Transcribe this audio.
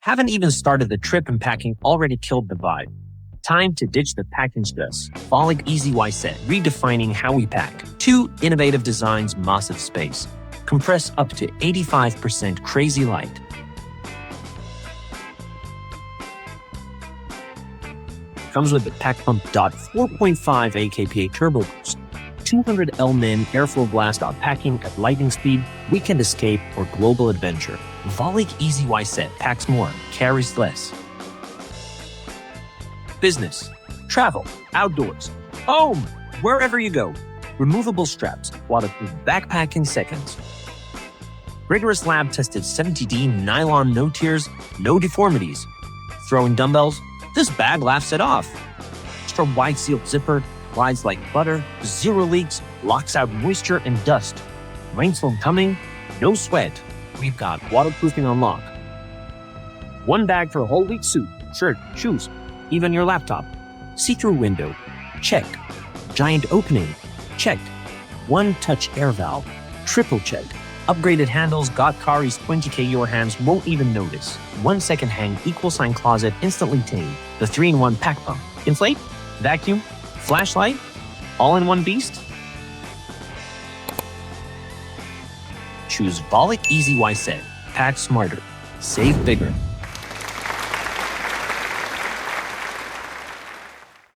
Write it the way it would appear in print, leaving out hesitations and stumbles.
Haven't even started the trip and packing already killed the vibe. Time to ditch the packing stress. FLEXTAIL EZYPACK set, redefining how we pack. 2 innovative designs, massive space. Compress up to 85% crazy light. Comes with the Pack Pump. 4.5 AKPA Turbo Boost. 200 L-min airflow blast. Packing at lightning speed, weekend escape, or global adventure. FLEXTAIL EZYPACK set packs more, carries less. Business, travel, outdoors, home, wherever you go. Removable straps, waterproof backpack in seconds. Rigorous lab-tested 70D nylon, no tears, no deformities. Throwing dumbbells? This bag laughs it off. Extra wide sealed zipper, glides like butter, 0 leaks, locks out moisture and dust. Rainstorm coming? No sweat. We've got waterproofing on lock. 1 bag for a whole week suit, shirt, shoes, even your laptop. See-through window, check. Giant opening, checked. 1-touch air valve, triple check. Upgraded handles got Kari's 20K, your hands won't even notice. 1-second hang, equal sign closet, instantly tame. The 3-in-1 pack pump. Inflate, vacuum, flashlight, all in one beast? Choose FLEXTAIL EZYPACK set. Pack smarter, save bigger.